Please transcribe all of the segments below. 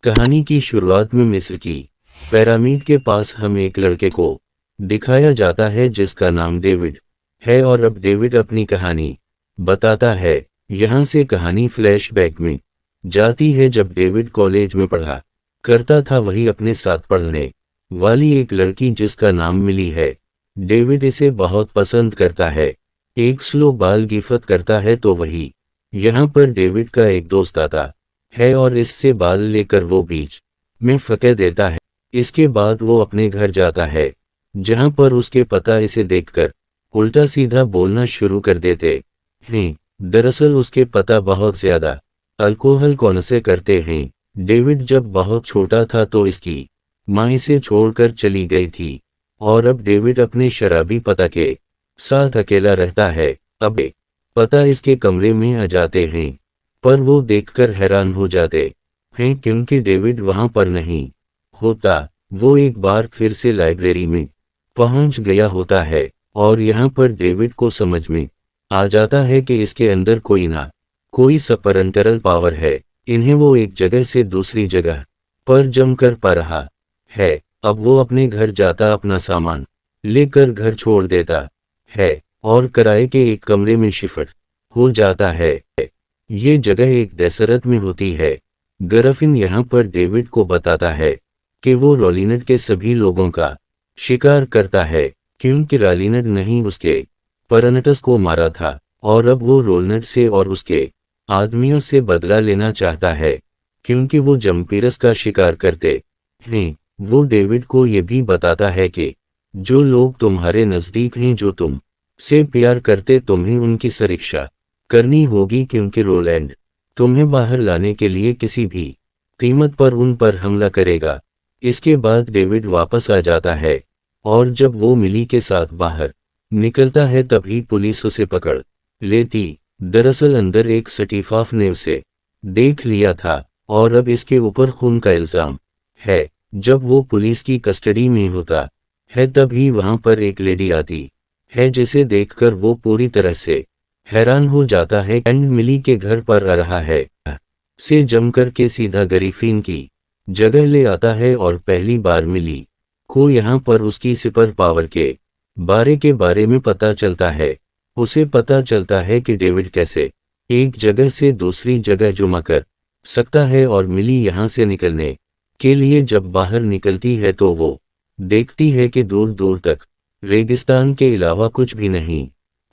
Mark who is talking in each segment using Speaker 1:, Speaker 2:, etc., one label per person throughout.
Speaker 1: कहानी की शुरुआत में मिस्र की पिरामिड के पास हम एक लड़के को दिखाया जाता है जिसका नाम डेविड है और अब डेविड अपनी कहानी बताता है। यहाँ से कहानी फ्लैशबैक में जाती है जब डेविड कॉलेज में पढ़ा करता था, वही अपने साथ पढ़ने वाली एक लड़की जिसका नाम मिली है। डेविड इसे बहुत पसंद करता है, एक स्लो बाल गिफ्ट करता है तो वही यहाँ पर डेविड का एक दोस्त आता है और इससे बाल लेकर वो बीच में फके देता है। इसके बाद वो अपने घर जाता है जहां पर उसके पता इसे देखकर उल्टा सीधा बोलना शुरू कर देते हैं। दरअसल उसके पता बहुत ज्यादा अल्कोहल कौनसे करते हैं। डेविड जब बहुत छोटा था तो इसकी मां इसे छोड़कर चली गई थी और अब डेविड अपने शराबी पता के साथ अकेला रहता है। अब पता इसके कमरे में आ जाते हैं पर वो देखकर हैरान हो जाते हैं क्योंकि डेविड वहां पर नहीं होता। वो एक बार फिर से लाइब्रेरी में पहुंच गया होता है और यहाँ पर डेविड को समझ में आ जाता है कि इसके अंदर कोई ना कोई सुपरनैचुरल पावर है। इन्हें वो एक जगह से दूसरी जगह पर जम कर पा रहा है। अब वो अपने घर जाता, अपना सामान लेकर घर छोड़ देता है और किराए के एक कमरे में शिफ्ट हो जाता है। ये जगह एक डेसर्ट में होती है। गरफिन यहाँ पर डेविड को बताता है कि वो रॉलिनट के सभी लोगों का शिकार करता है क्योंकि रॉलिनट नहीं उसके परनटस को मारा था और अब वो रोलनट से और उसके आदमियों से बदला लेना चाहता है क्योंकि वो जम्पीरस का शिकार करते हैं। वो डेविड को ये भी बताता है कि जो लोग तुम्हारे नजदीक हैं, जो तुम से प्यार करते, तुम्हें उनकी सुरक्षा करनी होगी क्योंकि रोलैंड तुम्हें बाहर लाने के लिए किसी भी कीमत पर उन पर हमला करेगा। इसके बाद डेविड वापस आ जाता है और जब वो मिली के साथ बाहर निकलता है तभी पुलिस उसे पकड़ लेती। दरअसल अंदर एक स्टीफाफ ने उसे देख लिया था और अब इसके ऊपर खून का इल्जाम है। जब वो पुलिस की कस्टडी में होता है तभी वहां पर एक लेडी आती है जिसे देखकर वो पूरी तरह से हैरान हो जाता है। एंड मिली के घर पर आ रहा है से जमकर के सीधा गरीफीन की जगह ले आता है और पहली बार मिली को यहाँ पर उसकी सुपर पावर के बारे में पता चलता है। उसे पता चलता है कि डेविड कैसे एक जगह से दूसरी जगह जुमा कर सकता है और मिली यहाँ से निकलने के लिए जब बाहर निकलती है तो वो देखती है कि दूर दूर तक रेगिस्तान के अलावा कुछ भी नहीं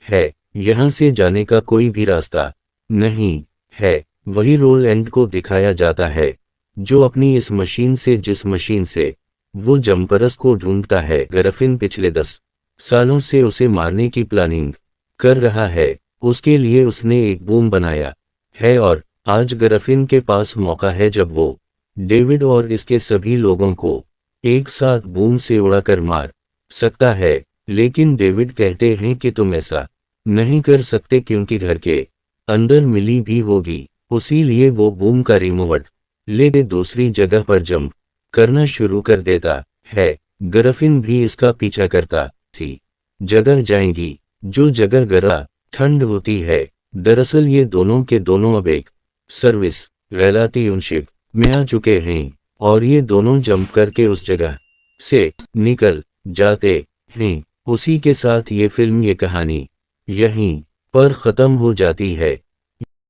Speaker 1: है। यहाँ से जाने का कोई भी रास्ता नहीं है। वही रोलैंड को दिखाया जाता है जो अपनी इस मशीन से, जिस मशीन से वो जम्परस को ढूंढता है। गरफिन पिछले 10 सालों से उसे मारने की प्लानिंग कर रहा है। उसके लिए उसने एक बूम बनाया है और आज गरफिन के पास मौका है जब वो डेविड और इसके सभी लोगों को एक साथ बूम से उड़ाकर मार सकता है। लेकिन डेविड कहते हैं कि तुम ऐसा नहीं कर सकते क्योंकि घर के अंदर मिली भी होगी। उसी लिए वो बूम का रिमोट लेके दूसरी जगह पर जंप करना शुरू कर देता है। गरफिन भी इसका पीछा करता सी जगह जाएंगी जो जगह गर्म ठंड होती है। दरअसल ये दोनों के दोनों अब एक सर्विस रिलेशनशिप में आ चुके हैं और ये दोनों जंप करके उस जगह से निकल जाते हैं। उसी के साथ ये फिल्म, ये कहानी यहीं पर खत्म हो जाती है।